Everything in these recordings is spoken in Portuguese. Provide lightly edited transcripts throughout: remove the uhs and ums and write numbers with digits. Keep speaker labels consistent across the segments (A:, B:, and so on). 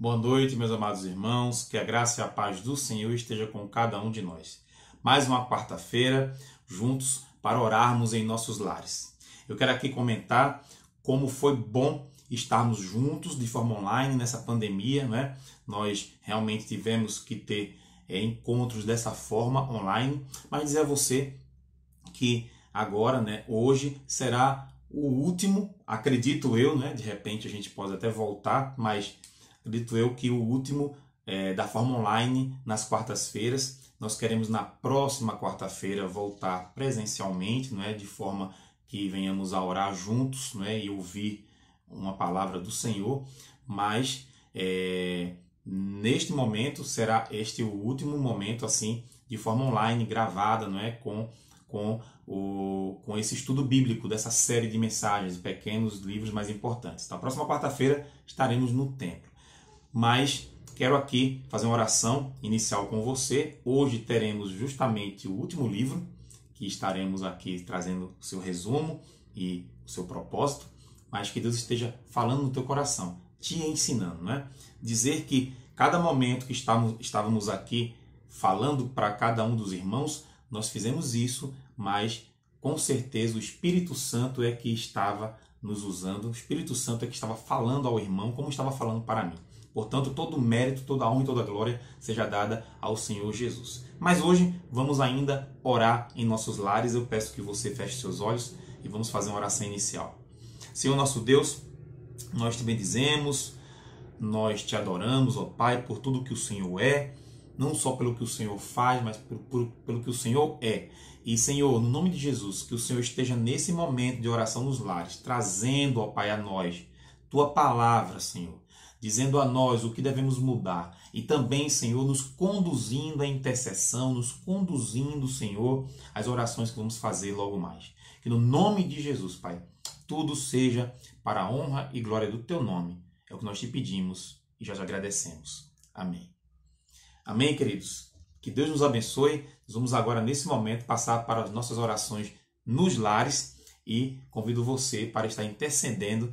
A: Boa noite, meus amados irmãos, que a graça e a paz do Senhor esteja com cada um de nós. Mais uma quarta-feira, juntos para orarmos em nossos lares. Eu quero aqui comentar como foi bom estarmos juntos de forma online nessa pandemia, né? Nós realmente tivemos que ter encontros dessa forma online, mas dizer a você que agora, né, hoje será o último, acredito eu, né? De repente a gente pode até voltar, mas acredito eu que o último da forma online nas quartas-feiras. Nós queremos na próxima quarta-feira voltar presencialmente, não é? De forma que venhamos a orar juntos, não é? E ouvir uma palavra do Senhor. Mas neste momento será este o último momento assim de forma online, gravada, não é? Com esse estudo bíblico dessa série de mensagens, pequenos livros mais importantes. Então, na próxima quarta-feira estaremos no templo. Mas quero aqui fazer uma oração inicial com você. Hoje teremos justamente o último livro, que estaremos aqui trazendo o seu resumo e o seu propósito, mas que Deus esteja falando no teu coração, te ensinando, né? Dizer que cada momento que estávamos aqui falando para cada um dos irmãos, nós fizemos isso, mas com certeza o Espírito Santo é que estava nos usando, o Espírito Santo é que estava falando ao irmão como estava falando para mim. Portanto, todo o mérito, toda a honra e toda a glória seja dada ao Senhor Jesus. Mas hoje vamos ainda orar em nossos lares. Eu peço que você feche seus olhos e vamos fazer uma oração inicial. Senhor nosso Deus, nós te bendizemos, nós te adoramos, ó Pai, por tudo que o Senhor é, não só pelo que o Senhor faz, mas pelo que o Senhor é. E, Senhor, no nome de Jesus, que o Senhor esteja nesse momento de oração nos lares, trazendo, ó Pai, a nós tua palavra, Senhor, dizendo a nós o que devemos mudar e também, Senhor, nos conduzindo à intercessão, nos conduzindo, Senhor, às orações que vamos fazer logo mais. Que no nome de Jesus, Pai, tudo seja para a honra e glória do teu nome. É o que nós te pedimos e já te agradecemos. Amém. Amém, queridos? Que Deus nos abençoe. Nós vamos agora, nesse momento, passar para as nossas orações nos lares e convido você para estar intercedendo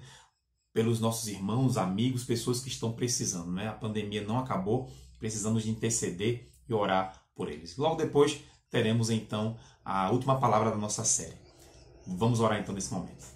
A: pelos nossos irmãos, amigos, pessoas que estão precisando, né? A pandemia não acabou, precisamos de interceder e orar por eles. Logo depois teremos então a última palavra da nossa série. Vamos orar então nesse momento.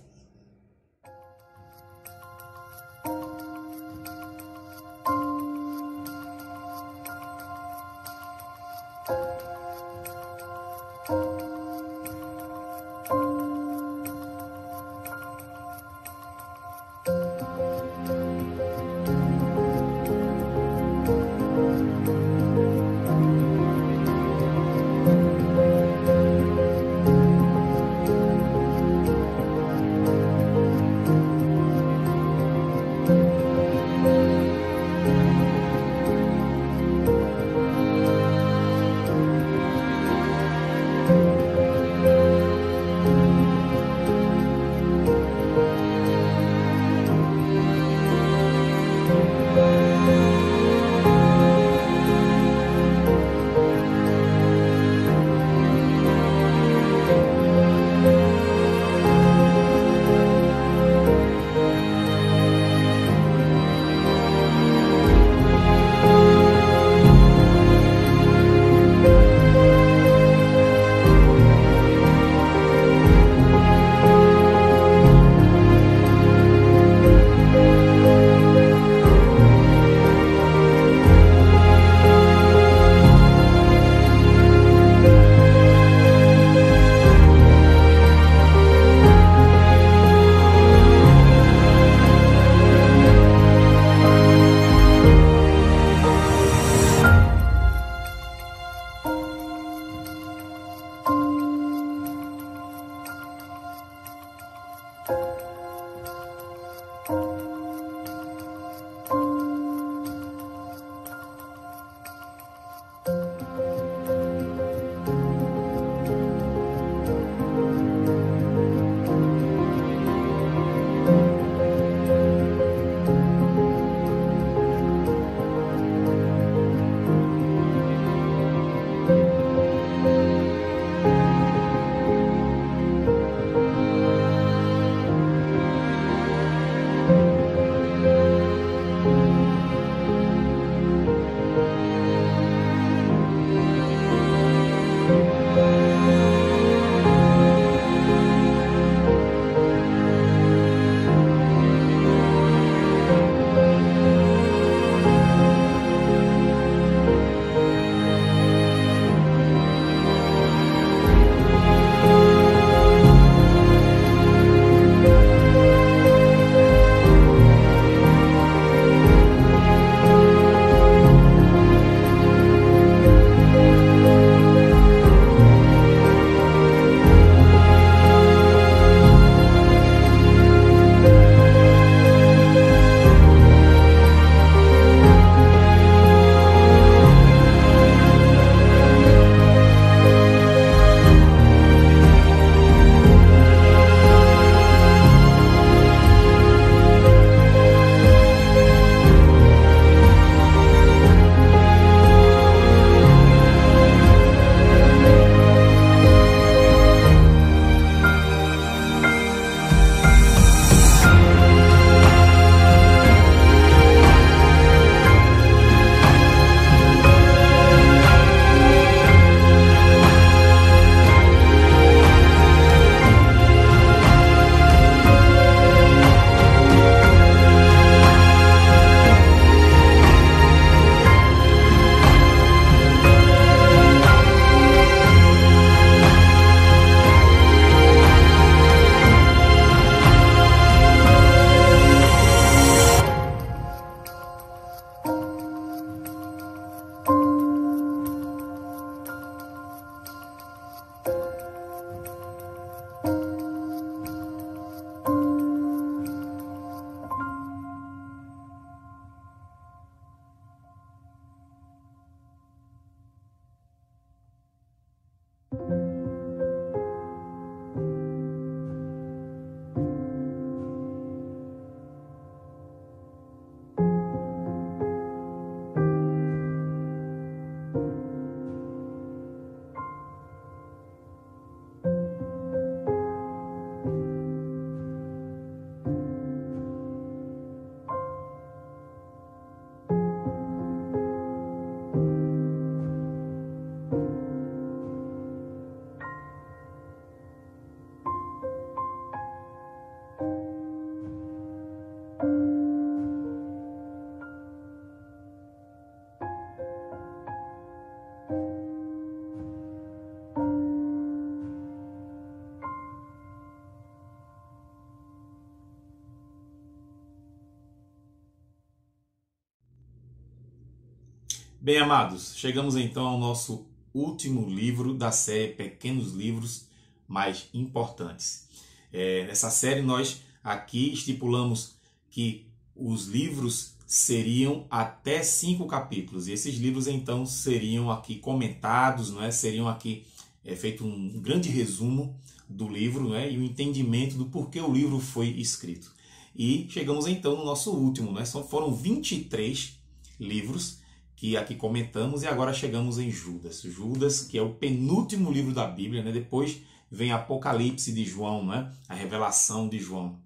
A: Bem, amados, chegamos então ao nosso último livro da série Pequenos Livros Mais Importantes. Nessa série nós aqui estipulamos que os livros seriam até 5 capítulos. E esses livros então seriam aqui comentados, não é? Seriam aqui feito um grande resumo do livro, não é? E o entendimento do porquê o livro foi escrito. E chegamos então no nosso último, não é? Foram 23 livros que aqui comentamos, e agora chegamos em Judas. Judas, que é o penúltimo livro da Bíblia, né? Depois vem Apocalipse de João, né? A revelação de João.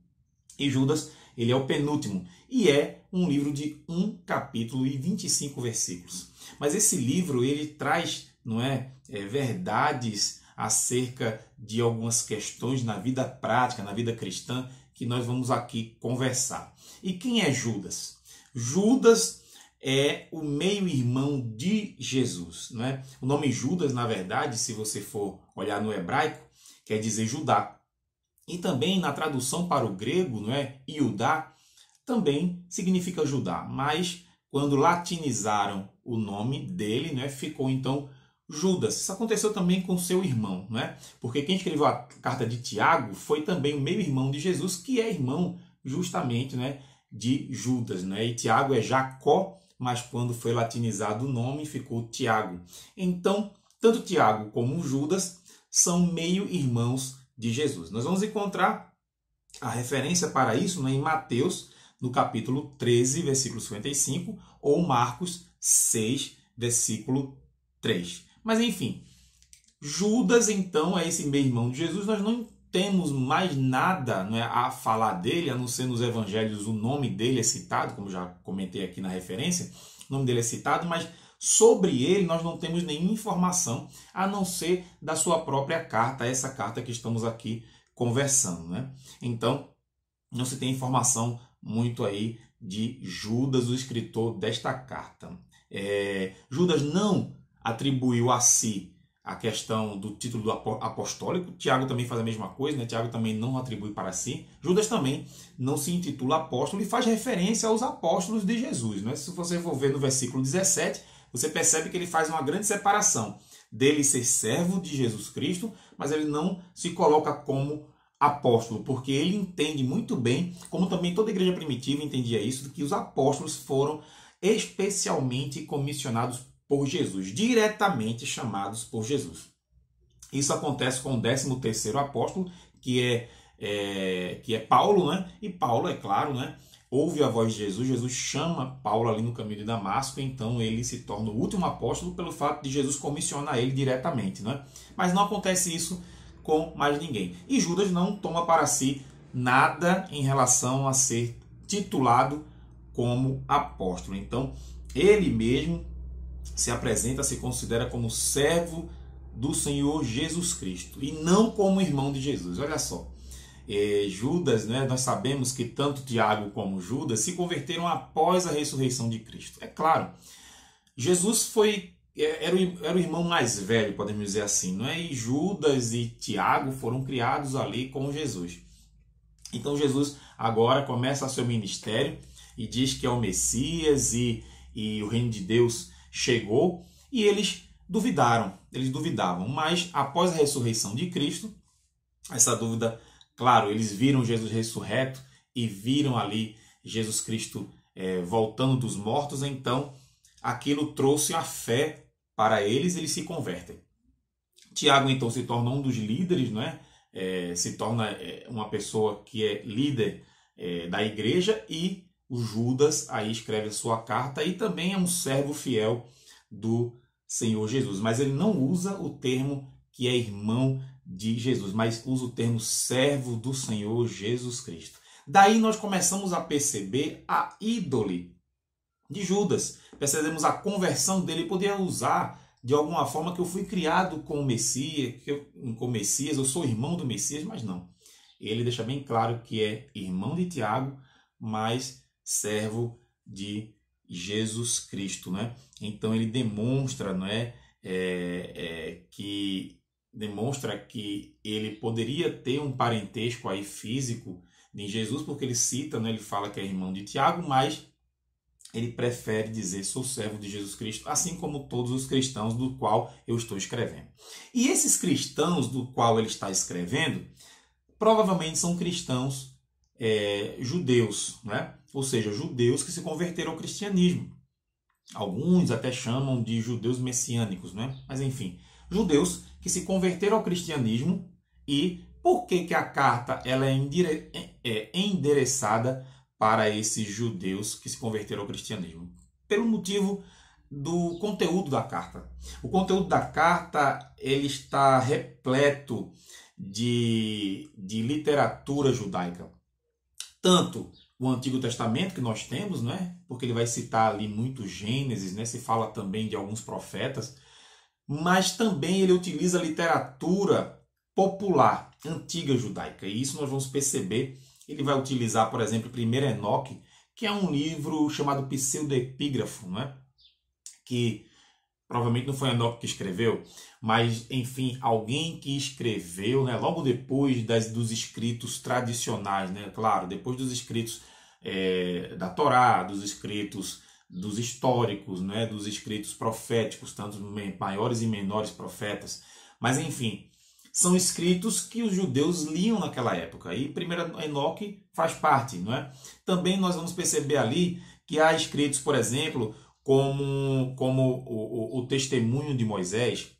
A: E Judas, ele é o penúltimo, e é um livro de 1 capítulo e 25 versículos. Mas esse livro, ele traz, não é, verdades acerca de algumas questões na vida prática, na vida cristã, que nós vamos aqui conversar. E quem é Judas? Judas é o meio-irmão de Jesus, não é? O nome Judas, na verdade, se você for olhar no hebraico, quer dizer Judá. E também na tradução para o grego, não é? Iudá, também significa Judá. Mas quando latinizaram o nome dele, não é? Ficou então Judas. Isso aconteceu também com seu irmão, não é? Porque quem escreveu a carta de Tiago foi também o meio-irmão de Jesus, que é irmão justamente, né, de Judas, né? E Tiago é Jacó, mas quando foi latinizado o nome, ficou Tiago. Então, tanto Tiago como Judas são meio-irmãos de Jesus. Nós vamos encontrar a referência para isso, né, em Mateus, no capítulo 13, versículo 55, ou Marcos 6, versículo 3. Mas, enfim, Judas, então, é esse meio-irmão de Jesus. Nós não temos mais nada, não é, a falar dele, a não ser nos evangelhos o nome dele é citado, como já comentei aqui na referência, o nome dele é citado, mas sobre ele nós não temos nenhuma informação, a não ser da sua própria carta, essa carta que estamos aqui conversando, né? Então, não se tem informação muito aí de Judas, o escritor desta carta. Judas não atribuiu a si a questão do título do apostólico. Tiago também faz a mesma coisa, né? Tiago também não atribui para si. Judas também não se intitula apóstolo e faz referência aos apóstolos de Jesus, né? Se você for ver no versículo 17, você percebe que ele faz uma grande separação dele ser servo de Jesus Cristo, mas ele não se coloca como apóstolo, porque ele entende muito bem, como também toda a igreja primitiva entendia isso, que os apóstolos foram especialmente comissionados por Jesus, diretamente chamados por Jesus. Isso acontece com o 13º apóstolo, que é Paulo, né? E Paulo, é claro, né, ouve a voz de Jesus, Jesus chama Paulo ali no caminho de Damasco, então ele se torna o último apóstolo pelo fato de Jesus comissionar ele diretamente, né? Mas não acontece isso com mais ninguém. E Judas não toma para si nada em relação a ser titulado como apóstolo. Então, ele mesmo se apresenta, se considera como servo do Senhor Jesus Cristo e não como irmão de Jesus. Olha só, Judas, né, nós sabemos que tanto Tiago como Judas se converteram após a ressurreição de Cristo. É claro, Jesus era o irmão mais velho, podemos dizer assim, não é? E Judas e Tiago foram criados ali com Jesus. Então Jesus agora começa seu ministério e diz que é o Messias e o reino de Deus chegou, e eles duvidavam, mas após a ressurreição de Cristo, essa dúvida, claro, eles viram Jesus ressurreto e viram ali Jesus Cristo voltando dos mortos, então aquilo trouxe a fé para eles, eles se convertem. Tiago então se torna um dos líderes, não é? Se torna uma pessoa que é líder da igreja, e o Judas aí escreve a sua carta e também é um servo fiel do Senhor Jesus. Mas ele não usa o termo que é irmão de Jesus, mas usa o termo servo do Senhor Jesus Cristo. Daí nós começamos a perceber a ídole de Judas. Percebemos a conversão dele. Ele podia usar de alguma forma que eu fui criado com o Messias, eu sou irmão do Messias, mas não. Ele deixa bem claro que é irmão de Tiago, mas servo de Jesus Cristo, né? Então ele demonstra, não é, demonstra que ele poderia ter um parentesco aí físico em Jesus, porque ele cita, né, ele fala que é irmão de Tiago, mas ele prefere dizer sou servo de Jesus Cristo, assim como todos os cristãos do qual eu estou escrevendo. E esses cristãos do qual ele está escrevendo, provavelmente são cristãos judeus, né? Ou seja, judeus que se converteram ao cristianismo. Alguns até chamam de judeus messiânicos, né? Mas enfim, judeus que se converteram ao cristianismo. E por que a carta ela é endereçada para esses judeus que se converteram ao cristianismo? Pelo motivo do conteúdo da carta. O conteúdo da carta ele está repleto de literatura judaica. Tanto o Antigo Testamento que nós temos, né? Porque ele vai citar ali muito Gênesis, né? Se fala também de alguns profetas, mas também ele utiliza literatura popular, antiga judaica. E isso nós vamos perceber. Ele vai utilizar, por exemplo, 1 Enoque, que é um livro chamado pseudoepígrafo, né? Que provavelmente não foi Enoque que escreveu, mas, enfim, alguém que escreveu, né? Logo depois dos escritos tradicionais, né? Claro, depois dos escritos da Torá, dos escritos dos históricos, né? Dos escritos proféticos, tanto maiores e menores profetas. Mas, enfim, são escritos que os judeus liam naquela época. E 1 Enoque faz parte, não é? Também nós vamos perceber ali que há escritos, por exemplo, como o Testemunho de Moisés,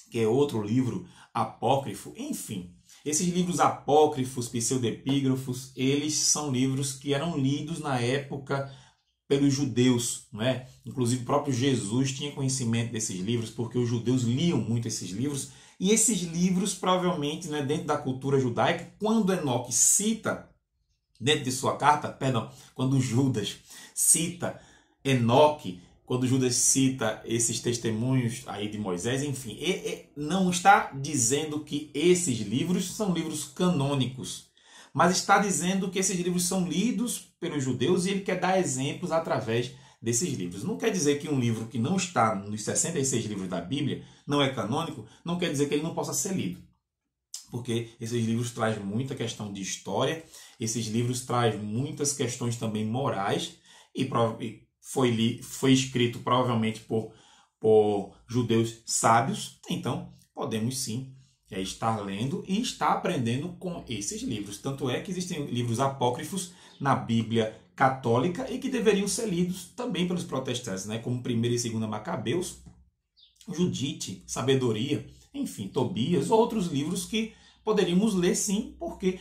A: que é outro livro apócrifo. Enfim, esses livros apócrifos, pseudepígrafos, eles são livros que eram lidos na época pelos judeus, né? Inclusive o próprio Jesus tinha conhecimento desses livros, porque os judeus liam muito esses livros. E esses livros, provavelmente, né, dentro da cultura judaica, quando Enoque cita, dentro de sua carta, quando Judas cita Enoque, quando Judas cita esses testemunhos aí de Moisés, enfim, não está dizendo que esses livros são livros canônicos, mas está dizendo que esses livros são lidos pelos judeus e ele quer dar exemplos através desses livros. Não quer dizer que um livro que não está nos 66 livros da Bíblia não é canônico, não quer dizer que ele não possa ser lido. Porque esses livros trazem muita questão de história, esses livros trazem muitas questões também morais e foi escrito provavelmente por judeus sábios. Então, podemos sim estar lendo e estar aprendendo com esses livros. Tanto é que existem livros apócrifos na Bíblia católica e que deveriam ser lidos também pelos protestantes, né? Como 1 e 2 Macabeus, Judite, Sabedoria, enfim, Tobias, outros livros que poderíamos ler sim, porque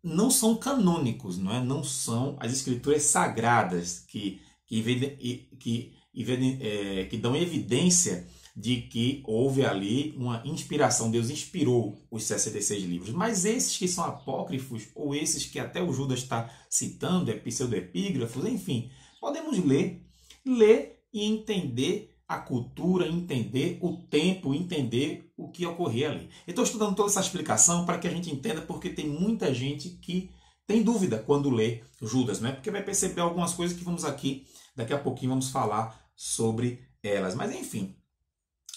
A: não são canônicos, não é? Não são as escrituras sagradas que dão evidência de que houve ali uma inspiração, Deus inspirou os 66 livros. Mas esses que são apócrifos, ou esses que até o Judas está citando, pseudoepígrafos, enfim, podemos ler e entender a cultura, entender o tempo, entender o que ocorria ali. Eu estou estudando toda essa explicação para que a gente entenda, porque tem muita gente que tem dúvida quando lê Judas, né? Porque vai perceber algumas coisas que daqui a pouquinho vamos falar sobre elas. Mas enfim,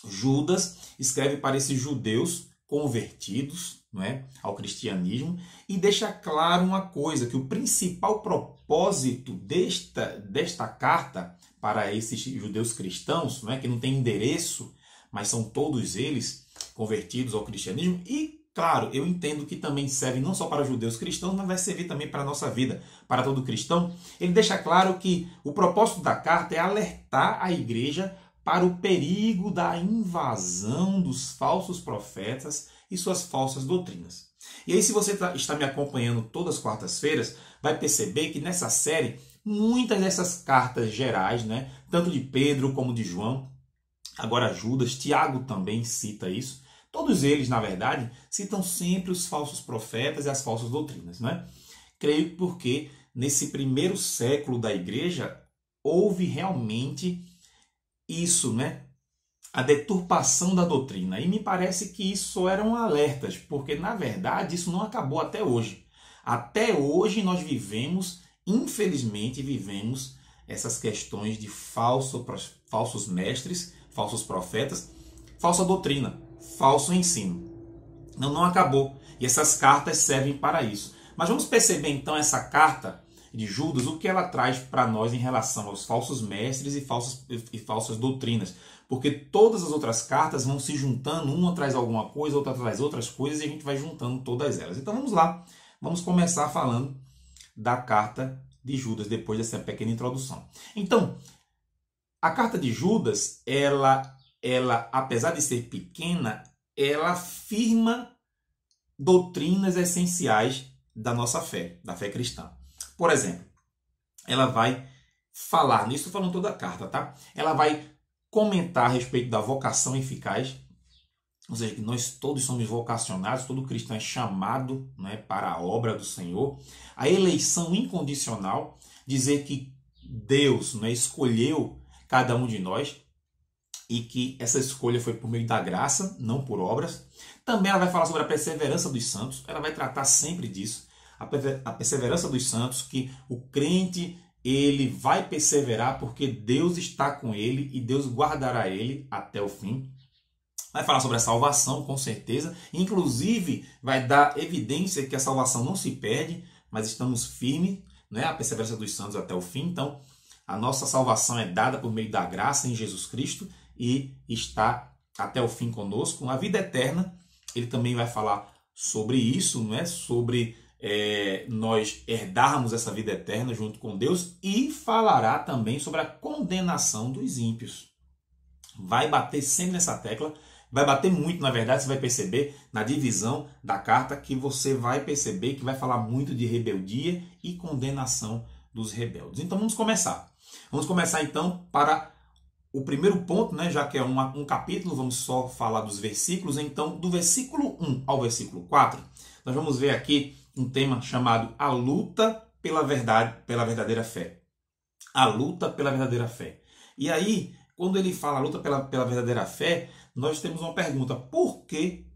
A: Judas escreve para esses judeus convertidos, não é, ao cristianismo e deixa claro uma coisa, que o principal propósito desta carta para esses judeus cristãos, não é, que não tem endereço, mas são todos eles convertidos ao cristianismo. E claro, eu entendo que também serve não só para judeus cristãos, mas vai servir também para a nossa vida, para todo cristão. Ele deixa claro que o propósito da carta é alertar a igreja para o perigo da invasão dos falsos profetas e suas falsas doutrinas. E aí, se você está me acompanhando todas as quartas-feiras, vai perceber que nessa série, muitas dessas cartas gerais, né, tanto de Pedro como de João, agora Judas, Tiago também cita isso, todos eles, na verdade, citam sempre os falsos profetas e as falsas doutrinas, né? Creio porque nesse primeiro século da igreja houve realmente isso, né? A deturpação da doutrina. E me parece que isso eram alertas, porque na verdade isso não acabou até hoje. Até hoje nós infelizmente vivemos essas questões de falsos mestres, falsos profetas, falsa doutrina, falso ensino. Não acabou. E essas cartas servem para isso. Mas vamos perceber então essa carta de Judas, o que ela traz para nós em relação aos falsos mestres e falsas doutrinas. Porque todas as outras cartas vão se juntando, uma traz alguma coisa, outra traz outras coisas, e a gente vai juntando todas elas. Então vamos lá, vamos começar falando da carta de Judas, depois dessa pequena introdução. Então, a carta de Judas, ela apesar de ser pequena, ela afirma doutrinas essenciais da nossa fé, da fé cristã. Por exemplo, ela vai falar, nisso estou falando toda a carta, tá? Ela vai comentar a respeito da vocação eficaz, ou seja, que nós todos somos vocacionados, todo cristão é chamado, né, para a obra do Senhor. A eleição incondicional, dizer que Deus, né, escolheu cada um de nós e que essa escolha foi por meio da graça, não por obras. Também ela vai falar sobre a perseverança dos santos, ela vai tratar sempre disso, a perseverança dos santos, que o crente ele vai perseverar porque Deus está com ele e Deus guardará ele até o fim. Vai falar sobre a salvação, com certeza. Inclusive, vai dar evidência que a salvação não se perde, mas estamos firmes, né? A perseverança dos santos até o fim. Então, a nossa salvação é dada por meio da graça em Jesus Cristo e está até o fim conosco. A vida eterna, ele também vai falar sobre isso, não é? Sobre nós herdarmos essa vida eterna junto com Deus, e falará também sobre a condenação dos ímpios. Vai bater sempre nessa tecla, vai bater muito, na verdade, você vai perceber na divisão da carta que você vai perceber que vai falar muito de rebeldia e condenação dos rebeldes. Então vamos começar. Vamos começar então para o primeiro ponto, né? Já que é um capítulo, vamos só falar dos versículos. Então, do versículo 1 ao versículo 4, nós vamos ver aqui um tema chamado a luta pela verdade, pela verdadeira fé. A luta pela verdadeira fé. E aí, quando ele fala a luta pela verdadeira fé, nós temos uma pergunta: por que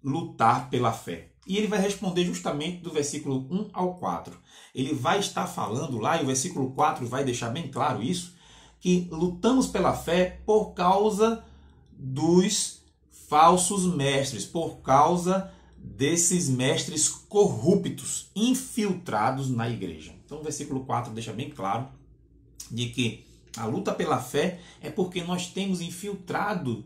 A: lutar pela fé? E ele vai responder justamente do versículo 1 ao 4. Ele vai estar falando lá, e o versículo 4 vai deixar bem claro isso, que lutamos pela fé por causa dos falsos mestres, por causa desses mestres corruptos, infiltrados na igreja. Então o versículo 4 deixa bem claro de que a luta pela fé é porque nós temos infiltrado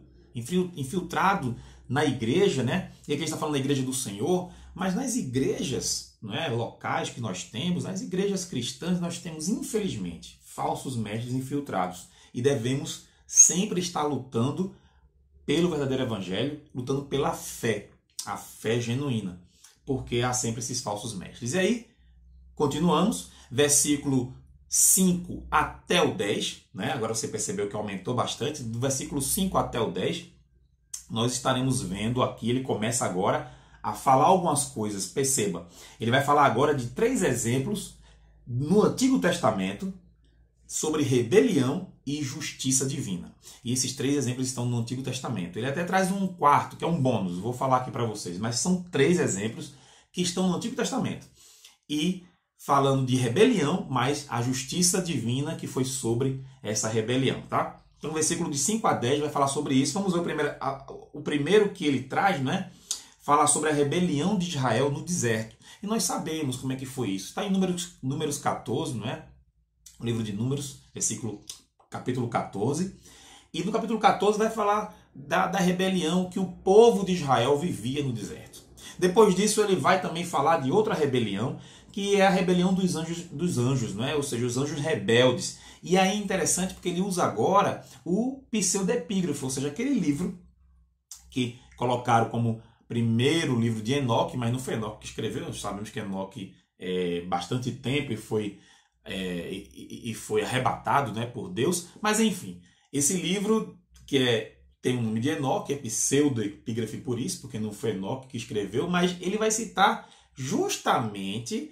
A: na igreja, né? E aqui está falando da igreja do Senhor, mas nas igrejas, não é, locais que nós temos, nas igrejas cristãs, nós temos, infelizmente, falsos mestres infiltrados. E devemos sempre estar lutando pelo verdadeiro evangelho, lutando pela fé, a fé genuína, porque há sempre esses falsos mestres. E aí, continuamos, versículo 5 até o 10, né? Agora você percebeu que aumentou bastante, do versículo 5 até o 10, nós estaremos vendo aqui, ele começa agora a falar algumas coisas, perceba, ele vai falar agora de 3 exemplos no Antigo Testamento sobre rebelião e justiça divina. E esses 3 exemplos estão no Antigo Testamento. Ele até traz um quarto, que é um bônus, vou falar aqui para vocês, mas são 3 exemplos que estão no Antigo Testamento. E falando de rebelião, mas a justiça divina que foi sobre essa rebelião, tá? Então, no versículo de 5 a 10 vai falar sobre isso. Vamos ver o primeiro que ele traz, né? Fala sobre a rebelião de Israel no deserto. E nós sabemos como é que foi isso. Está em Números 14, não é? O livro de Números, capítulo 14. E no capítulo 14 vai falar da rebelião que o povo de Israel vivia no deserto. Depois disso, ele vai também falar de outra rebelião, que é a rebelião dos anjos, não é? Ou seja, os anjos rebeldes. E aí é interessante porque ele usa agora o pseudepígrafo, ou seja, aquele livro que colocaram como primeiro livro de Enoque, mas não foi Enoque que escreveu. Nós sabemos que Enoque bastante tempo e foi arrebatado, né, por Deus. Mas enfim, esse livro que tem o nome de Enoque, é pseudoepígrafe por isso, porque não foi Enoque que escreveu, mas ele vai citar justamente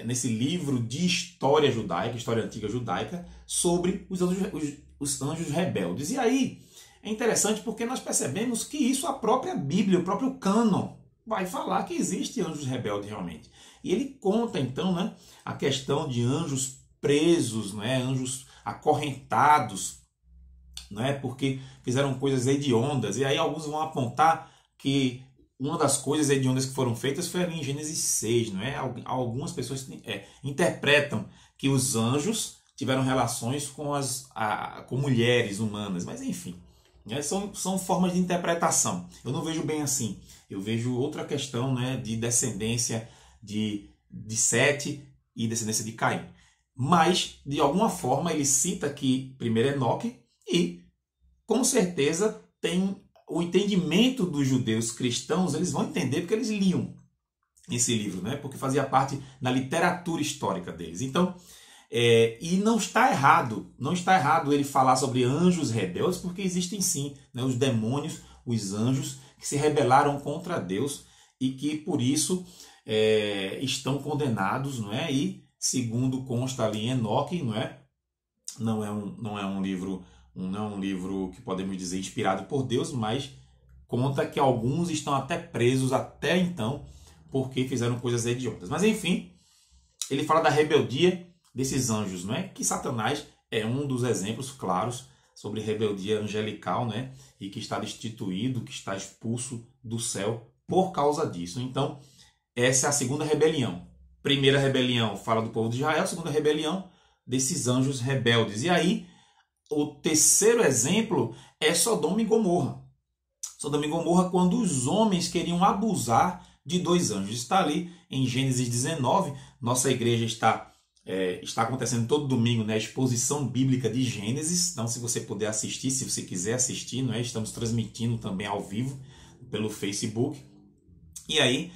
A: nesse livro de história judaica, história antiga judaica, sobre os anjos rebeldes. E aí é interessante porque nós percebemos que isso a própria Bíblia, o próprio cânon, vai falar que existe anjos rebeldes realmente. E ele conta então, né, a questão de anjos presos, né, anjos acorrentados, né, porque fizeram coisas hediondas. E aí alguns vão apontar que uma das coisas hediondas que foram feitas foi ali em Gênesis 6, não é? Algumas pessoas interpretam que os anjos tiveram relações com mulheres humanas, mas enfim, né? São formas de interpretação. Eu não vejo bem assim. Eu vejo outra questão, né, de descendência de Sete e descendência de Caim. Mas, de alguma forma, ele cita aqui primeiro Enoque e, com certeza, tem o entendimento dos judeus cristãos, eles vão entender porque eles liam esse livro, né? Porque fazia parte da literatura histórica deles. Então, e não está errado ele falar sobre anjos rebeldes, porque existem sim, né, os demônios, os anjos que se rebelaram contra Deus e que por isso estão condenados, não é? E segundo consta ali em Enoque, não é um livro que podemos dizer inspirado por Deus, mas conta que alguns estão até presos até então porque fizeram coisas hediondas. Mas enfim, ele fala da rebeldia desses anjos, não é? Que Satanás é um dos exemplos claros sobre rebeldia angelical, né? E que está destituído, que está expulso do céu por causa disso. Então, essa é a segunda rebelião. Primeira rebelião fala do povo de Israel, segunda rebelião desses anjos rebeldes. E aí, o terceiro exemplo é Sodoma e Gomorra. Sodoma e Gomorra, quando os homens queriam abusar de dois anjos. Está ali em Gênesis 19. Nossa igreja está acontecendo todo domingo, né, a exposição bíblica de Gênesis. Então, se você puder assistir, se você quiser assistir, não é? Estamos transmitindo também ao vivo pelo Facebook. E aí,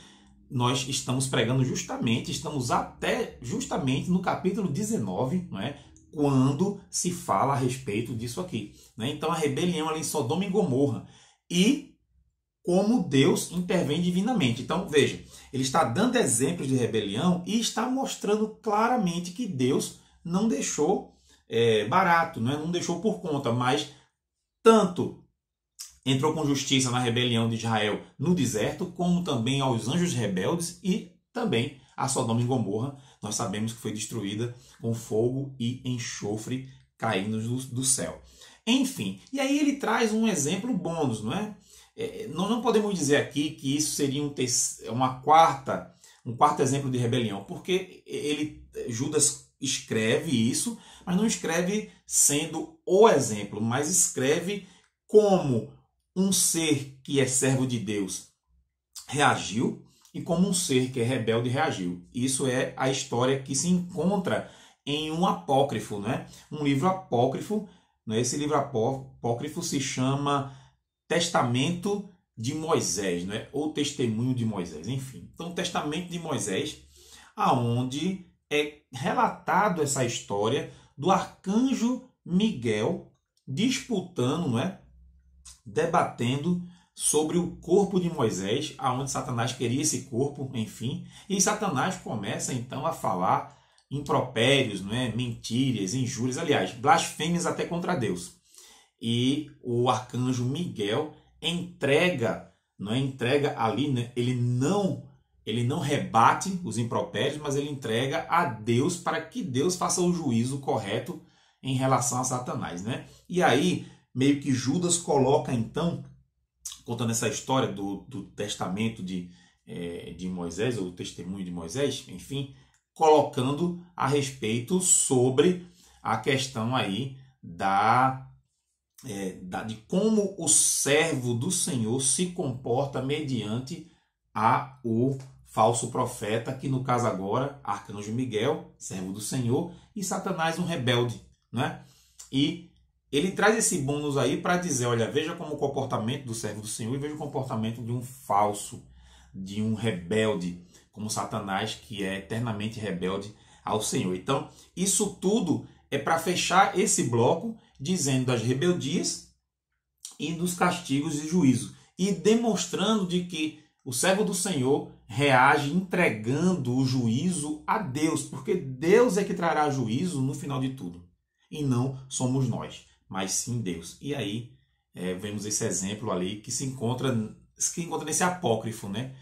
A: nós estamos pregando estamos até justamente no capítulo 19, não é? Quando se fala a respeito disso aqui, né? Então, a rebelião ali em Sodoma e Gomorra. E como Deus intervém divinamente. Então, veja, ele está dando exemplos de rebelião e está mostrando claramente que Deus não deixou barato, não deixou por conta, mas tanto entrou com justiça na rebelião de Israel no deserto, como também aos anjos rebeldes e também a Sodoma e Gomorra. Nós sabemos que foi destruída com fogo e enxofre caindo do céu. Enfim, e aí ele traz um exemplo bônus, não é? Nós não podemos dizer aqui que isso seria um quarto exemplo de rebelião, porque Judas escreve isso, mas não escreve sendo o exemplo, mas escreve como um ser que é servo de Deus reagiu e como um ser que é rebelde reagiu. Isso é a história que se encontra em um apócrifo, né? Um livro apócrifo. Esse livro apócrifo se chama Testamento de Moisés, né? Ou Testemunho de Moisés, enfim. Então, Testamento de Moisés, aonde é relatado essa história do arcanjo Miguel disputando, não é? Debatendo sobre o corpo de Moisés, aonde Satanás queria esse corpo, enfim. E Satanás começa então a falar impropérios, não é? Mentiras, injúrias, aliás, blasfêmias até contra Deus. E o arcanjo Miguel entrega ali, né? Ele não rebate os impropérios, mas ele entrega a Deus para que Deus faça o juízo correto em relação a Satanás, né? E aí, meio que Judas coloca então, contando essa história do testamento de Moisés, ou do testemunho de Moisés, enfim, colocando a respeito sobre a questão aí de como o servo do Senhor se comporta mediante o falso profeta, que no caso agora, arcanjo Miguel, servo do Senhor, e Satanás, um rebelde, né? E ele traz esse bônus aí para dizer, olha, veja como o comportamento do servo do Senhor e veja o comportamento de um falso, de um rebelde, como Satanás, que é eternamente rebelde ao Senhor. Então, isso tudo é para fechar esse bloco, dizendo das rebeldias e dos castigos e juízo, e demonstrando de que o servo do Senhor reage entregando o juízo a Deus, porque Deus é que trará juízo no final de tudo, e não somos nós, mas sim Deus. E aí vemos esse exemplo ali que se encontra nesse apócrifo, né?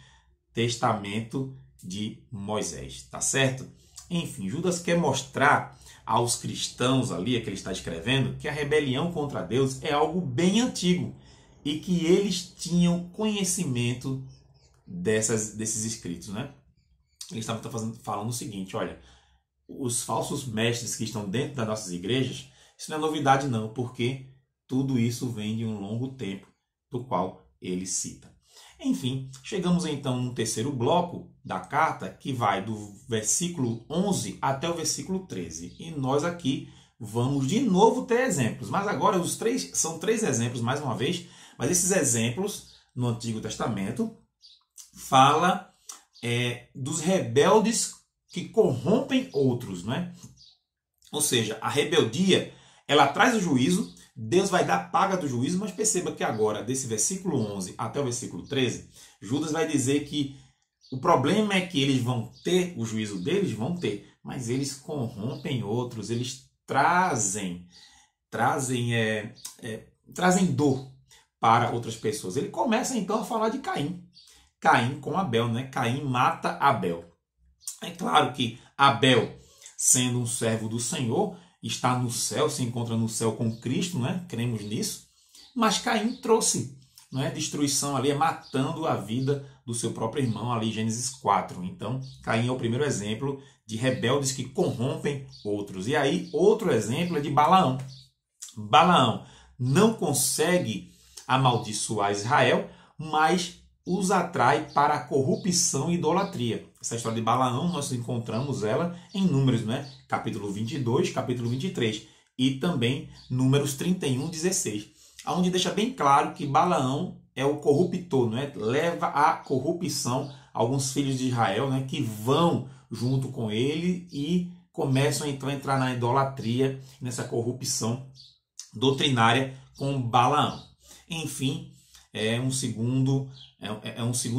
A: Testamento de Moisés, tá certo? Enfim, Judas quer mostrar aos cristãos ali, que ele está escrevendo, que a rebelião contra Deus é algo bem antigo e que eles tinham conhecimento desses escritos, né? Ele estava falando o seguinte, olha, os falsos mestres que estão dentro das nossas igrejas, isso não é novidade não, porque tudo isso vem de um longo tempo do qual ele cita. Enfim, chegamos então no terceiro bloco da carta, que vai do versículo 11 até o versículo 13. E nós aqui vamos de novo ter exemplos, mas agora são três exemplos mais uma vez, mas esses exemplos no Antigo Testamento fala dos rebeldes que corrompem outros, né? Ou seja, a rebeldia, ela traz o juízo, Deus vai dar paga do juízo, mas perceba que agora, desse versículo 11 até o versículo 13, Judas vai dizer que o problema é que eles vão ter, o juízo deles vão ter, mas eles corrompem outros, eles trazem dor para outras pessoas. Ele começa então a falar de Caim com Abel, né? Caim mata Abel. É claro que Abel, sendo um servo do Senhor, está no céu, se encontra no céu com Cristo, né? Cremos nisso. Mas Caim trouxe, né, destruição ali, matando a vida do seu próprio irmão, ali Gênesis 4. Então, Caim é o primeiro exemplo de rebeldes que corrompem outros. E aí, outro exemplo é de Balaão. Balaão não consegue amaldiçoar Israel, mas os atrai para a corrupção e idolatria. Essa história de Balaão, nós encontramos ela em Números, né? Capítulo 22, capítulo 23 e também Números 31, 16, onde deixa bem claro que Balaão é o corruptor, né? Leva à corrupção alguns filhos de Israel, né? Que vão junto com ele e começam então a entrar na idolatria, nessa corrupção doutrinária com Balaão. Enfim, é um segundo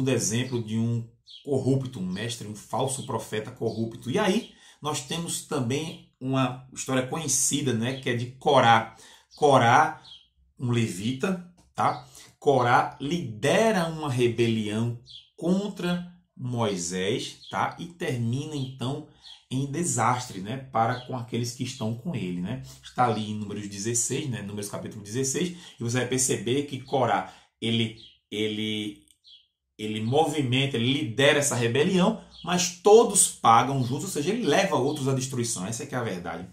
A: exemplo de um corrupto, um mestre, um falso profeta corrupto. E aí nós temos também uma história conhecida, né, que é de Corá. Corá, um levita, tá? Corá lidera uma rebelião contra Moisés, tá? E termina então em desastre, né, para com aqueles que estão com ele, né? Está ali em Números 16, né, Números capítulo 16, e você vai perceber que Corá, ele movimenta, ele lidera essa rebelião, mas todos pagam juntos, ou seja, ele leva outros à destruição. Essa é que é a verdade.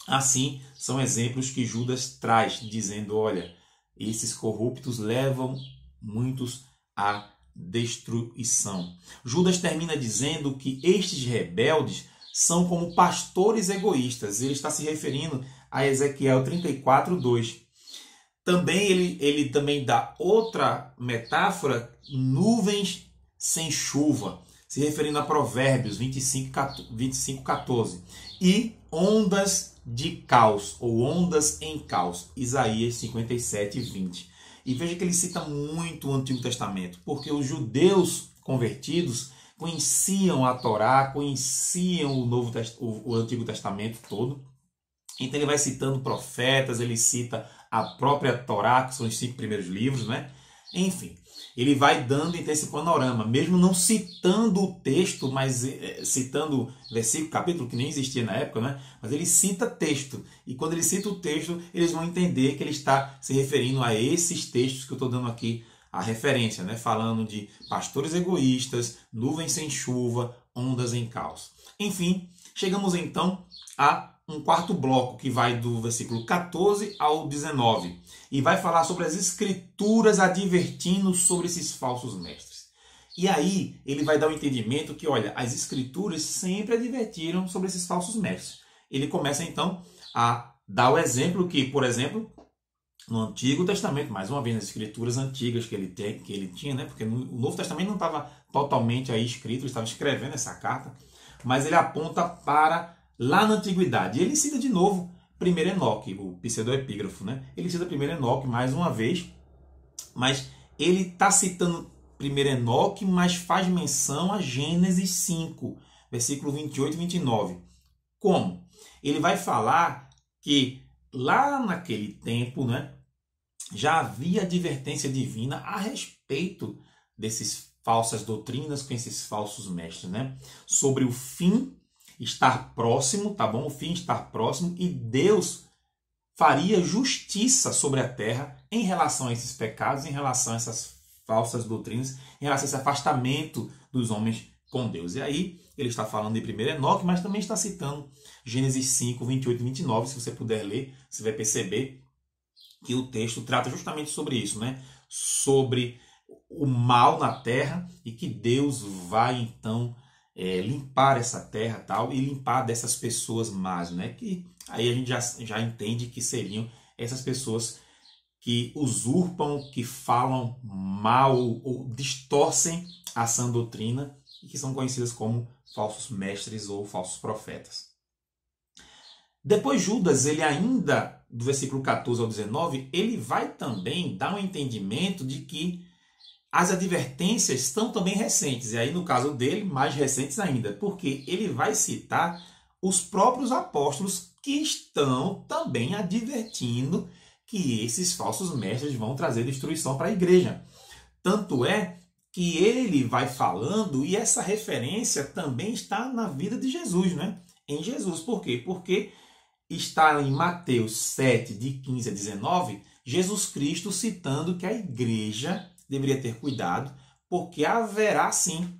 A: Assim, são exemplos que Judas traz, dizendo, olha, esses corruptos levam muitos à destruição. Judas termina dizendo que estes rebeldes são como pastores egoístas. Ele está se referindo a Ezequiel 34, 2. Também ele também dá outra metáfora, nuvens sem chuva, se referindo a Provérbios 25, 14. E ondas de caos, ou ondas em caos, Isaías 57, 20. E veja que ele cita muito o Antigo Testamento, porque os judeus convertidos conheciam a Torá, conheciam o Antigo Testamento todo. Então ele vai citando profetas, ele cita a própria Torá, que são os 5 primeiros livros, né? Enfim, ele vai dando então esse panorama, mesmo não citando o texto, mas citando versículo, capítulo que nem existia na época, né? Mas ele cita texto. E quando ele cita o texto, eles vão entender que ele está se referindo a esses textos que eu estou dando aqui a referência, né? Falando de pastores egoístas, nuvens sem chuva, ondas em caos. Enfim, chegamos então a um quarto bloco que vai do versículo 14 ao 19 e vai falar sobre as escrituras advertindo sobre esses falsos mestres. E aí ele vai dar o entendimento que, olha, as escrituras sempre advertiram sobre esses falsos mestres. Ele começa então a dar o exemplo que, por exemplo, no Antigo Testamento, mais uma vez nas escrituras antigas que ele tinha, né? Porque o Novo Testamento não estava totalmente aí escrito, ele estava escrevendo essa carta, mas ele aponta para lá na Antiguidade. Ele cita de novo 1 Enoque, o pseudoepígrafo, né? Ele cita 1 Enoque mais uma vez, mas ele está citando 1 Enoque, mas faz menção a Gênesis 5, versículo 28 e 29. Como? Ele vai falar que lá naquele tempo, né, já havia advertência divina a respeito dessas falsas doutrinas com esses falsos mestres, né? Sobre o fim estar próximo, tá bom? O fim estar próximo, e Deus faria justiça sobre a terra em relação a esses pecados, em relação a essas falsas doutrinas em relação a esse afastamento dos homens com Deus. E aí ele está falando de 1 Enoque, mas também está citando Gênesis 5, 28 e 29. Se você puder ler, você vai perceber que o texto trata justamente sobre isso, né? Sobre o mal na terra e que Deus vai então limpar essa terra tal e limpar dessas pessoas más, né? Que aí a gente já entende que seriam essas pessoas que usurpam, que falam mal ou distorcem a sã doutrina e que são conhecidas como falsos mestres ou falsos profetas. Depois Judas, ele ainda, do versículo 14 ao 19, ele vai também dar um entendimento de que as advertências estão também recentes, e aí no caso dele, mais recentes ainda, porque ele vai citar os próprios apóstolos que estão também advertindo que esses falsos mestres vão trazer destruição para a igreja. Tanto é que ele vai falando, e essa referência também está na vida de Jesus, né? Em Jesus. Por quê? Porque está em Mateus 7, de 15 a 19, Jesus Cristo citando que a igreja deveria ter cuidado, porque haverá sim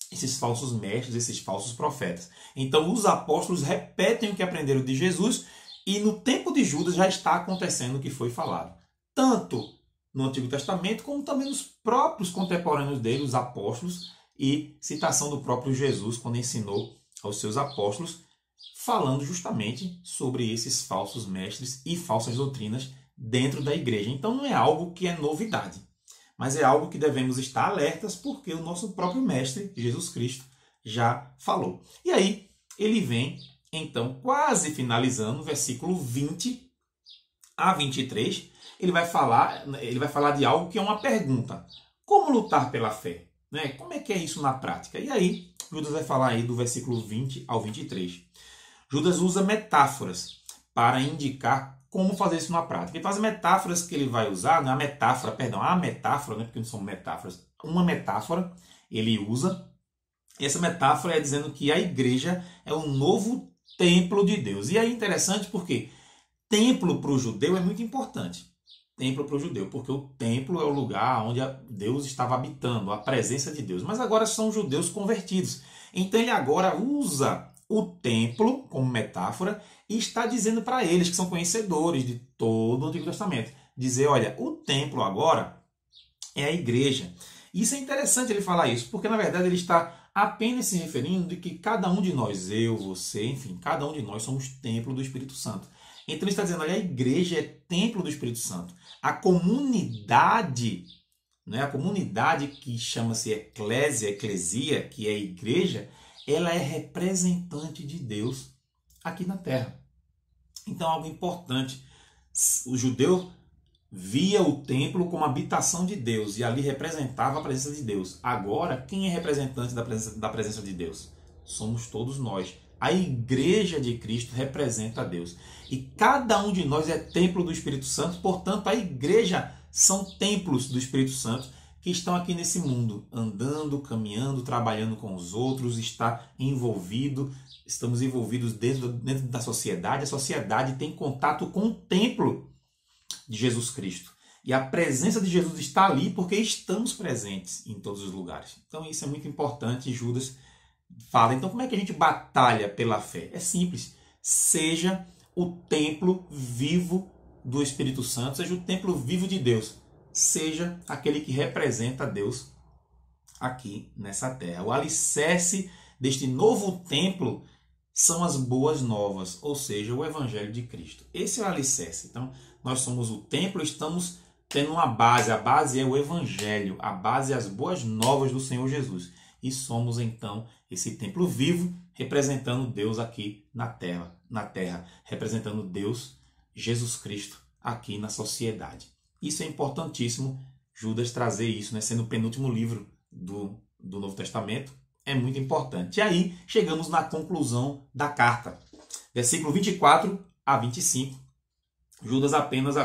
A: esses falsos mestres, esses falsos profetas. Então os apóstolos repetem o que aprenderam de Jesus, e no tempo de Judas já está acontecendo o que foi falado. Tanto no Antigo Testamento, como também nos próprios contemporâneos dele, os apóstolos, e citação do próprio Jesus, quando ensinou aos seus apóstolos, falando justamente sobre esses falsos mestres e falsas doutrinas dentro da igreja. Então não é algo que é novidade, mas é algo que devemos estar alertas, porque o nosso próprio mestre, Jesus Cristo, já falou. E aí ele vem, então, quase finalizando, versículo 20 a 23, ele vai falar de algo que é uma pergunta. Como lutar pela fé? Né? Como é que é isso na prática? E aí, Judas vai falar aí do versículo 20 ao 23. Judas usa metáforas para indicar como fazer isso na prática. Então, as metáforas que ele vai usar, a metáfora, né, porque não são metáforas, uma metáfora ele usa, e essa metáfora é dizendo que a igreja é o novo templo de Deus. E aí é interessante porque templo para o judeu é muito importante. Templo para o judeu, porque o templo é o lugar onde Deus estava habitando, a presença de Deus. Mas agora são judeus convertidos. Então ele agora usa o templo como metáfora e está dizendo para eles, que são conhecedores de todo o Antigo Testamento, dizer, olha, o templo agora é a igreja. Isso é interessante ele falar isso, porque na verdade ele está apenas se referindo de que cada um de nós, eu, você, enfim, cada um de nós somos templo do Espírito Santo. Então ele está dizendo, olha, a igreja é templo do Espírito Santo. A comunidade, né, a comunidade que chama-se eclesia, que é a igreja, ela é representante de Deus aqui na terra. Então, algo importante. O judeu via o templo como habitação de Deus e ali representava a presença de Deus. Agora, quem é representante da presença de Deus? Somos todos nós. A igreja de Cristo representa a Deus. E cada um de nós é templo do Espírito Santo, portanto, a igreja são templos do Espírito Santo que estão aqui nesse mundo, andando, caminhando, trabalhando com os outros, estamos envolvidos dentro da sociedade. A sociedade tem contato com o templo de Jesus Cristo. E a presença de Jesus está ali porque estamos presentes em todos os lugares. Então isso é muito importante. Judas fala, então como é que a gente batalha pela fé? É simples, seja o templo vivo do Espírito Santo, seja o templo vivo de Deus, seja aquele que representa Deus aqui nessa terra. O alicerce deste novo templo são as boas novas, ou seja, o Evangelho de Cristo. Esse é o alicerce. Então, nós somos o templo, estamos tendo uma base. A base é o Evangelho, a base é as boas novas do Senhor Jesus. E somos, então, esse templo vivo, representando Deus aqui na terra, representando Deus, Jesus Cristo, aqui na sociedade. Isso é importantíssimo, Judas trazer isso, né? Sendo o penúltimo livro do Novo Testamento, é muito importante. E aí, chegamos na conclusão da carta. Versículo 24 a 25. Judas apenas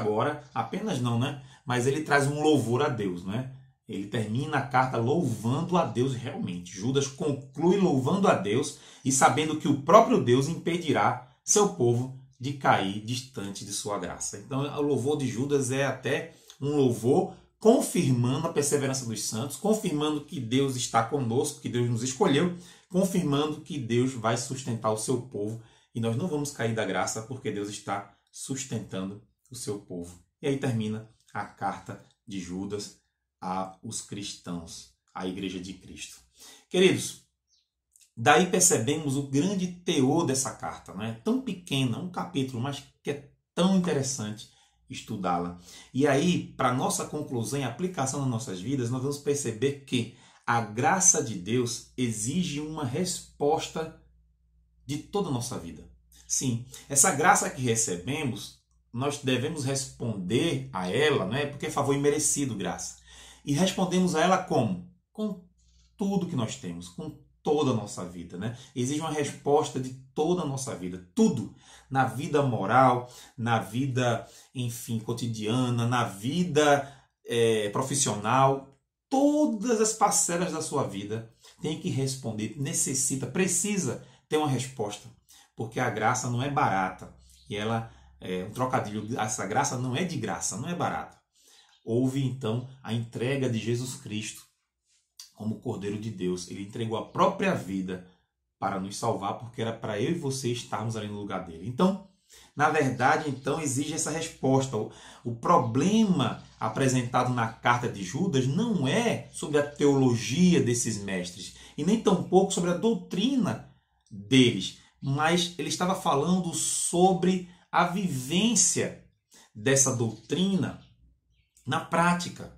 A: não, né? Mas ele traz um louvor a Deus, né? Ele termina a carta louvando a Deus realmente. Judas conclui louvando a Deus e sabendo que o próprio Deus impedirá seu povo de cair distante de sua graça. Então, o louvor de Judas é até um louvor confirmando a perseverança dos santos, confirmando que Deus está conosco, que Deus nos escolheu, confirmando que Deus vai sustentar o seu povo e nós não vamos cair da graça porque Deus está sustentando o seu povo. E aí termina a carta de Judas aos cristãos, à Igreja de Cristo. Queridos, daí percebemos o grande teor dessa carta, não é? Tão pequena, um capítulo, mas que é tão interessante estudá-la. E aí, para nossa conclusão e aplicação nas nossas vidas, nós vamos perceber que a graça de Deus exige uma resposta de toda a nossa vida. Sim, essa graça que recebemos, nós devemos responder a ela, não é? Porque é favor imerecido, graça. E respondemos a ela como? Com tudo que nós temos, com toda a nossa vida, né? Exige uma resposta de toda a nossa vida, tudo, na vida moral, na vida, enfim, cotidiana, na vida profissional, todas as parcelas da sua vida tem que responder, necessita, precisa ter uma resposta, porque a graça não é barata e ela é um trocadilho, essa graça não é de graça, não é barata. Houve então a entrega de Jesus Cristo como Cordeiro de Deus. Ele entregou a própria vida para nos salvar, porque era para eu e você estarmos ali no lugar dele. Então, na verdade, então exige essa resposta. O problema apresentado na carta de Judas não é sobre a teologia desses mestres, e nem tampouco sobre a doutrina deles, mas ele estava falando sobre a vivência dessa doutrina na prática.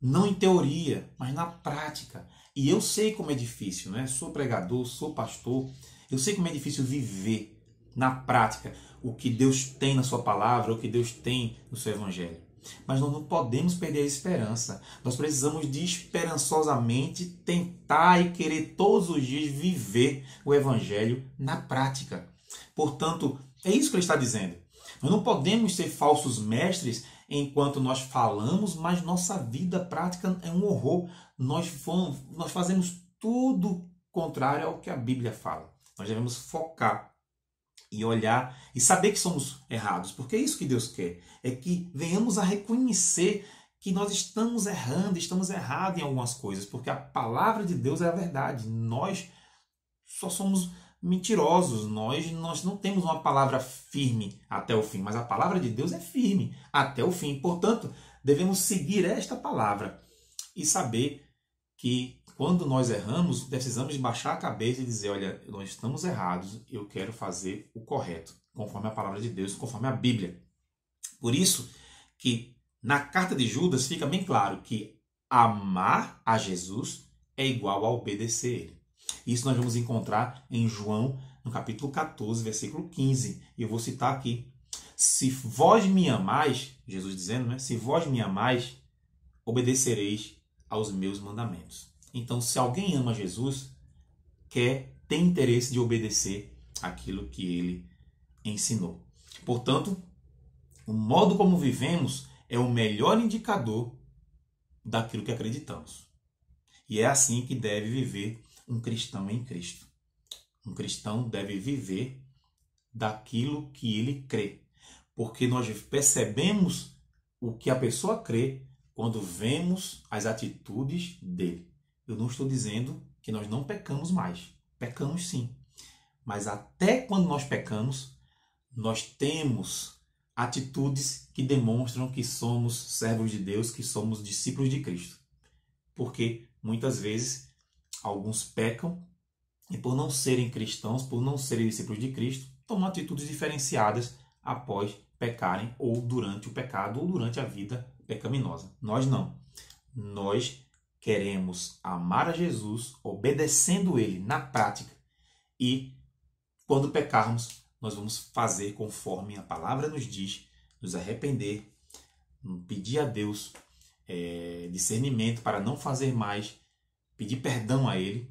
A: Não em teoria, mas na prática. E eu sei como é difícil, né? Sou pregador, sou pastor. Eu sei como é difícil viver na prática o que Deus tem na sua palavra, o que Deus tem no seu evangelho. Mas nós não podemos perder a esperança. Nós precisamos de esperançosamente tentar e querer todos os dias viver o evangelho na prática. Portanto, é isso que ele está dizendo. Nós não podemos ser falsos mestres enquanto nós falamos, mas nossa vida prática é um horror. Nós fazemos tudo contrário ao que a Bíblia fala. Nós devemos focar e olhar e saber que somos errados, porque é isso que Deus quer. É que venhamos a reconhecer que nós estamos errando, estamos errados em algumas coisas, porque a palavra de Deus é a verdade. Nós só somos mentirosos, nós não temos uma palavra firme até o fim, mas a palavra de Deus é firme até o fim. Portanto, devemos seguir esta palavra e saber que quando nós erramos, precisamos baixar a cabeça e dizer, olha, nós estamos errados, eu quero fazer o correto, conforme a palavra de Deus, conforme a Bíblia. Por isso que na carta de Judas fica bem claro que amar a Jesus é igual a obedecer a ele. Isso nós vamos encontrar em João, no capítulo 14, versículo 15. E eu vou citar aqui. Se vós me amais, Jesus dizendo, né? Se vós me amais, obedecereis aos meus mandamentos. Então, se alguém ama Jesus, tem interesse de obedecer aquilo que ele ensinou. Portanto, o modo como vivemos é o melhor indicador daquilo que acreditamos. E é assim que deve viver um cristão em Cristo. Um cristão deve viver daquilo que ele crê. Porque nós percebemos o que a pessoa crê quando vemos as atitudes dele. Eu não estou dizendo que nós não pecamos mais. Pecamos sim. Mas até quando nós pecamos, nós temos atitudes que demonstram que somos servos de Deus, que somos discípulos de Cristo. Porque muitas vezes alguns pecam e por não serem cristãos, por não serem discípulos de Cristo, tomam atitudes diferenciadas após pecarem ou durante o pecado ou durante a vida pecaminosa. Nós não. Nós queremos amar a Jesus, obedecendo Ele na prática, e quando pecarmos, nós vamos fazer conforme a palavra nos diz, nos arrepender, pedir a Deus discernimento para não fazer mais, pedir perdão a Ele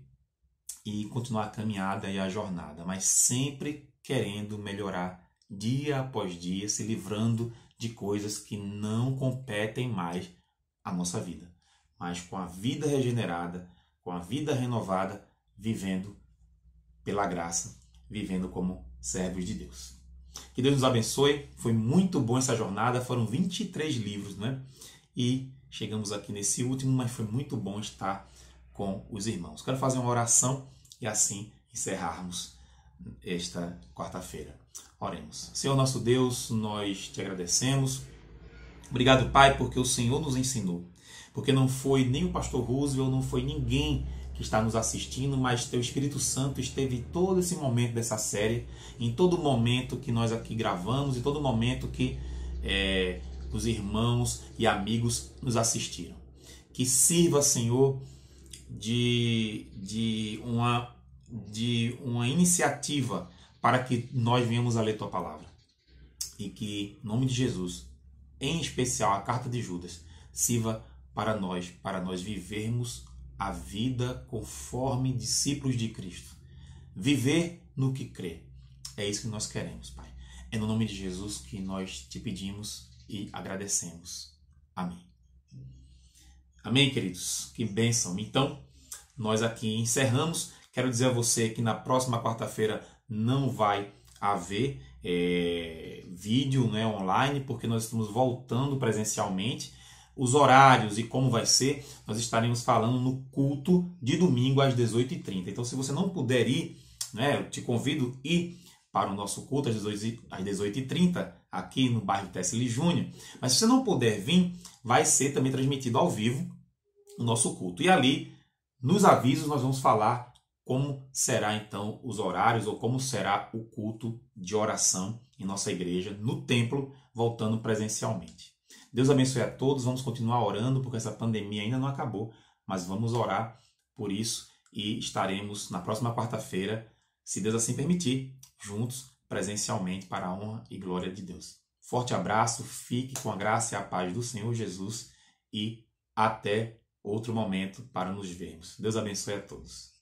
A: e continuar a caminhada e a jornada, mas sempre querendo melhorar dia após dia, se livrando de coisas que não competem mais à nossa vida, mas com a vida regenerada, com a vida renovada, vivendo pela graça, vivendo como servos de Deus. Que Deus nos abençoe. Foi muito bom essa jornada, foram 23 livros, né? E chegamos aqui nesse último, mas foi muito bom estar com os irmãos. Quero fazer uma oração e assim encerrarmos esta quarta-feira. Oremos. Senhor nosso Deus, nós te agradecemos. Obrigado, Pai, porque o Senhor nos ensinou. Porque não foi nem o pastor Roosevelt, não foi ninguém que está nos assistindo, mas Teu Espírito Santo esteve todo esse momento dessa série, em todo momento que nós aqui gravamos, em todo momento que os irmãos e amigos nos assistiram. Que sirva, Senhor, de uma iniciativa para que nós venhamos a ler Tua Palavra. E que, em nome de Jesus, em especial a carta de Judas, sirva para nós vivermos a vida conforme discípulos de Cristo. Viver no que crê. É isso que nós queremos, Pai. É no nome de Jesus que nós te pedimos e agradecemos. Amém. Amém, queridos? Que bênção. Então, nós aqui encerramos. Quero dizer a você que na próxima quarta-feira não vai haver vídeo, né, online, porque nós estamos voltando presencialmente. Os horários e como vai ser, nós estaremos falando no culto de domingo às 18h30. Então, se você não puder ir, né, eu te convido a ir para o nosso culto às 18h30, aqui no bairro Tessely Júnior. Mas se você não puder vir, vai ser também transmitido ao vivo o nosso culto. E ali, nos avisos, nós vamos falar como será então os horários ou como será o culto de oração em nossa igreja, no templo, voltando presencialmente. Deus abençoe a todos, vamos continuar orando, porque essa pandemia ainda não acabou, mas vamos orar por isso e estaremos na próxima quarta-feira, se Deus assim permitir, juntos, presencialmente, para a honra e glória de Deus. Forte abraço, fique com a graça e a paz do Senhor Jesus e até outro momento para nos vermos. Deus abençoe a todos.